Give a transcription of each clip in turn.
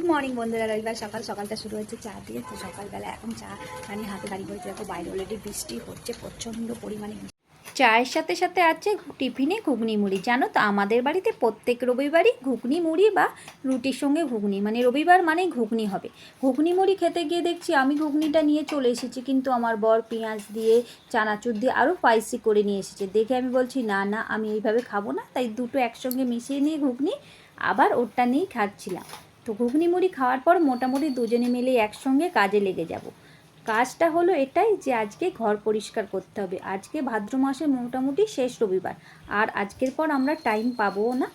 Morning বন্ধুরা, রবিবার সকালটা শুরু হচ্ছে চা দিয়ে। তো সকালবেলা এখন চা পানি হাতে বাড়ি হয়েছে। দেখো বাইরে অলরেডি বৃষ্টি হচ্ছে, প্রচণ্ড পরিমাণে। চায়ের সাথে সাথে আছে টিফিনে ঘুগনি মুড়ি। জানো তো আমাদের বাড়িতে প্রত্যেক রবিবারই ঘুগনি মুড়ি বা রুটির সঙ্গে ঘুগনি, মানে রবিবার মানেই ঘুগনি হবে। ঘুগনি মুড়ি খেতে গিয়ে দেখছি আমি ঘুগনিটা নিয়ে চলে এসেছি, কিন্তু আমার বর পেঁয়াজ দিয়ে চানাচুর দিয়ে আরও স্পাইসি করে নিয়ে এসেছে। দেখে আমি বলছি না না, আমি এইভাবে খাবো না। তাই দুটো একসঙ্গে মিশিয়ে নিয়ে ঘুগনি আবার ওরটা নিয়েই খাচ্ছিলাম। তো ঘুগনি মুড়ি খাওয়ার পর মোটামুটি দুজনে মিলে একসঙ্গে কাজে লেগে যাব। কাজটা হলো এটাই যে আজকে ঘর পরিষ্কার করতে হবে। আজকে ভাদ্র মাসের মোটামুটি শেষ রবিবার, আর আজকের পর আমরা টাইম পাবো না।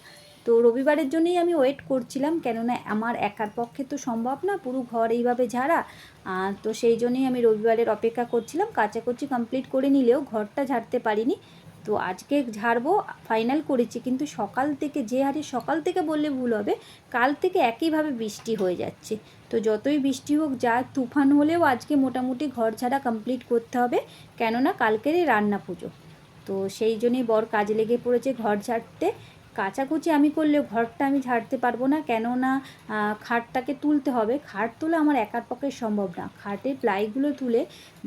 তো রবিবারের জন্যই আমি ওয়েট করছিলাম, কেননা আমার একার পক্ষে তো সম্ভব না পুরো ঘর এইভাবে ঝাড়া। তো সেই জন্যই আমি রবিবারের অপেক্ষা করছিলাম। কাচাকুচি কমপ্লিট করে নিলেও ঘরটা ঝাড়তে পারিনি। তো আজকে ঝাড়বো ফাইনাল করেছি, কিন্তু সকাল থেকে যে হারে সকাল থেকে বললে ভুল হবে, কাল থেকে একইভাবে বৃষ্টি হয়ে যাচ্ছে। তো যতই বৃষ্টি হোক, যা তুফান হলেও আজকে মোটামুটি ঘর ঝাড়া কমপ্লিট করতে হবে, কেননা কালকেরই রান্না পুজো। তো সেই জন্যই বর কাজে লেগে পড়েছে ঘর ঝাড়তে। কাচাকুচি আমি করলেও ঘরটা আমি ঝাড়তে পারবো না, কেননা খাটটাকে তুলতে হবে। খাট তোলা আমার একার পক্ষে সম্ভব না। খাটের প্লাইগুলো তুলে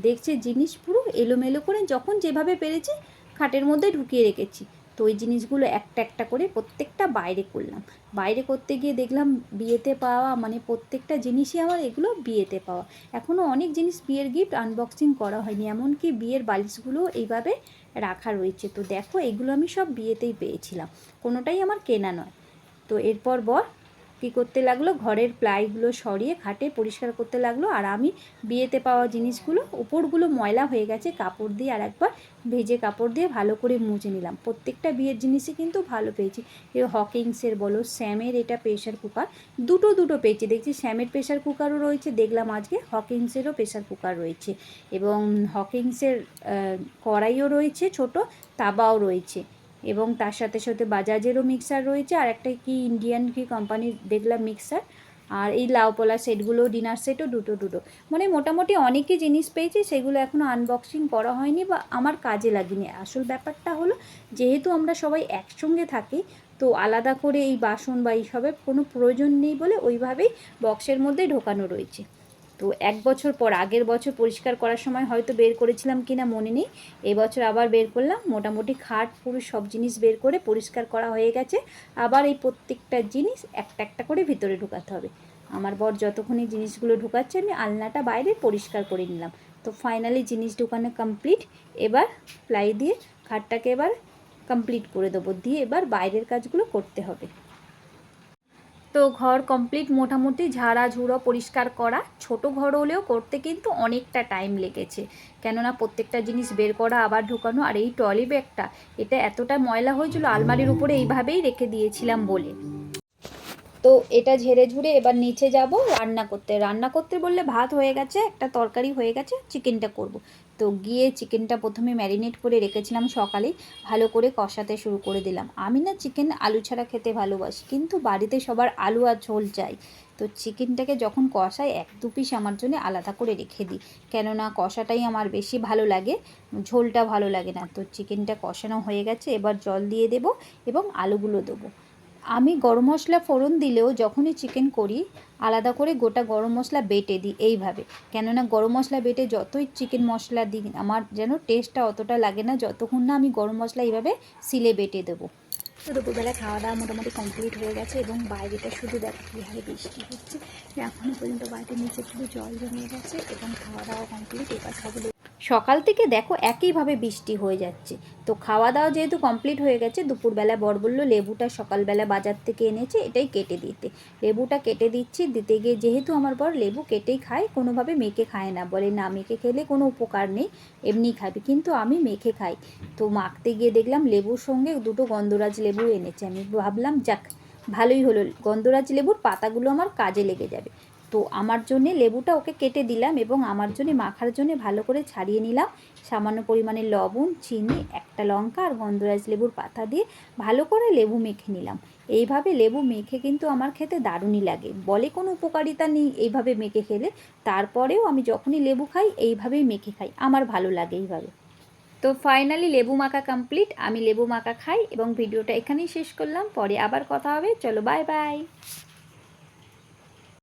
দেখছে জিনিস পুরো এলোমেলো করে, যখন যেভাবে পেরেছি খাটের মধ্যে ঢুকিয়ে রেখেছি। তো ওই জিনিসগুলো একটা একটা করে প্রত্যেকটা বাইরে করলাম। বাইরে করতে গিয়ে দেখলাম বিয়েতে পাওয়া, মানে প্রত্যেকটা জিনিসই আমার এগুলো বিয়েতে পাওয়া। এখনও অনেক জিনিস বিয়ের গিফট আনবক্সিং করা হয়নি, এমনকি বিয়ের বালিশগুলো এইভাবে রাখা রয়েছে। তো দেখো এগুলো আমি সব বিয়েতেই পেয়েছিলাম, কোনোটাই আমার কেনা নয়। তো এরপর বর কী করতে লাগলো, ঘরের প্লাইগুলো সরিয়ে খাটে পরিষ্কার করতে লাগলো। আর আমি বিয়েতে পাওয়া জিনিসগুলো উপরগুলো ময়লা হয়ে গেছে, কাপড় দিয়ে আর একবার ভেজে কাপড় দিয়ে ভালো করে মুছে নিলাম। প্রত্যেকটা বিয়ের জিনিসই কিন্তু ভালো পেয়েছি। এ হকিংসের বলো, স্যামের এটা প্রেশার কুকার, দুটো পেয়েছি। দেখছি স্যামের প্রেশার কুকারও রয়েছে, দেখলাম আজকে হকিংসেরও প্রেশার কুকার রয়েছে, এবং হকিংসের কড়াইও রয়েছে, ছোট তাওয়াও রয়েছে, এবং তার সাথে সাথে বাজাজেরও মিক্সার রয়েছে, আর একটা কি ইন্ডিয়ান কি কোম্পানির দেখলাম মিক্সার। আর এই লাউপলা সেটগুলো, ডিনার সেটও দুটো। মানে মোটামুটি অনেকই জিনিস পেয়েছি, সেগুলো এখনও আনবক্সিং করা হয়নি বা আমার কাজে লাগেনি। আসল ব্যাপারটা হলো, যেহেতু আমরা সবাই একসঙ্গে থাকি, তো আলাদা করে এই বাসন বা এইসবের কোনো প্রয়োজন নেই বলে ওইভাবেই বক্সের মধ্যে ঢোকানো রয়েছে। তো এক বছর পর, আগের বছর পরিষ্কার করার সময় হয়তো বের করেছিলাম কি না মনে নেই, এবছর আবার বের করলাম। মোটামুটি খাট পুরো সব জিনিস বের করে পরিষ্কার করা হয়ে গেছে। আবার এই প্রত্যেকটা জিনিস একটা একটা করে ভিতরে ঢুকাতে হবে। আমার বর যতক্ষণ এই জিনিসগুলো ঢুকাচ্ছে, আমি আলনাটা বাইরে পরিষ্কার করে নিলাম। তো ফাইনালি জিনিস ঢুকানো কমপ্লিট। এবার প্লাই দিয়ে খাটটাকে এবার কমপ্লিট করে দেবো, দিয়ে এবার বাইরের কাজগুলো করতে হবে। তো ঘর কমপ্লিট, মোটামুটি ঝাড়া ঝুড়ো পরিষ্কার করা। ছোট ঘর হলেও করতে কিন্তু অনেকটা টাইম লেগেছে, কেননা প্রত্যেকটা জিনিস বের করা আবার ঢোকানো। আর এই ট্রলি ব্যাগটা, এটা এতটা ময়লা হয়েছিল, আলমারির উপরে এইভাবেই রেখে দিয়েছিলাম বলে। তো এটা ঝেড়ে ঝুড়ে এবার নিচে যাব রান্না করতে বললে ভাত হয়ে গেছে, একটা তরকারি হয়ে গেছে, চিকেনটা করব। তো গিয়ে চিকেনটা প্রথমে ম্যারিনেট করে রেখেছিলাম সকালেই, ভালো করে কষাতে শুরু করে দিলাম। আমি না চিকেন আলু ছাড়া খেতে ভালোবাসি, কিন্তু বাড়িতে সবার আলু আর ঝোল চাই। তো চিকেনটাকে যখন কষাই এক দু পিস আমার জন্য আলাদা করে রেখে দিই, কেননা কষাটাই আমার বেশি ভালো লাগে, ঝোলটা ভালো লাগে না। তো চিকেনটা কষানো হয়ে গেছে, এবার জল দিয়ে দেব এবং আলুগুলো দেবো। আমি গরম মশলা ফোড়ন দিলেও যখনই চিকেন করি, আলাদা করে গোটা গরম মশলা বেটে দিই এইভাবে, কেননা গরম মশলা বেটে যতই চিকেন মশলা দিই, আমার যেন টেস্টটা অতটা লাগে না যতক্ষণ না আমি গরম মশলা এইভাবে সিলে বেটে দেবো। তো দুপুরবেলা খাওয়া দাওয়া মোটামুটি কমপ্লিট হয়ে গেছে, এবং বাইরেটা শুধু দেখো কীভাবে বৃষ্টি হচ্ছে। এখনও পর্যন্ত বাইরের নিচে শুধু জল জমে গেছে, এবং খাওয়া দাওয়া কমপ্লিট। এবার সবগুলো সকাল থেকে দেখো একইভাবে বৃষ্টি হয়ে যাচ্ছে। তো খাওয়া দাওয়া যেহেতু কমপ্লিট হয়ে গেছে, দুপুরবেলা বর বললো লেবুটা সকালবেলা বাজার থেকে এনেছে, এটাই কেটে দিতে। লেবুটা কেটে দিচ্ছি, দিতে গিয়ে যেহেতু আমার বর লেবু কেটেই খায়, কোনোভাবে মেখে খায় না, বলে না মেখে খেলে কোনো উপকার নেই, এমনি খাবি, কিন্তু আমি মেখে খাই। তো মাখতে গিয়ে দেখলাম লেবুর সঙ্গে দুটো গন্ধরাজ লেবু এনেছে। আমি ভাবলাম যাক ভালোই হলো, গন্ধরাজ লেবুর পাতাগুলো আমার কাজে লেগে যাবে। তো আমার জন্যে লেবুটা ওকে কেটে দিলাম, এবং আমার জন্যে মাখার জন্যে ভালো করে ছাড়িয়ে নিলাম। সামান্য পরিমাণে লবণ, চিনি, একটা লঙ্কা আর গন্ধরাজ লেবুর পাতা দিয়ে ভালো করে লেবু মেখে নিলাম। এইভাবে লেবু মেখে কিন্তু আমার খেতে দারুণই লাগে, বলে কোনো উপকারিতা নেই এইভাবে মেখে খেলে, তারপরেও আমি যখনই লেবু খাই এইভাবেই মেখে খাই, আমার ভালো লাগে এইভাবে। তো ফাইনালি লেবু মাখা কমপ্লিট, আমি লেবু মাখা খাই, এবং ভিডিওটা এখানেই শেষ করলাম। পরে আবার কথা হবে, চলো বাই বাই।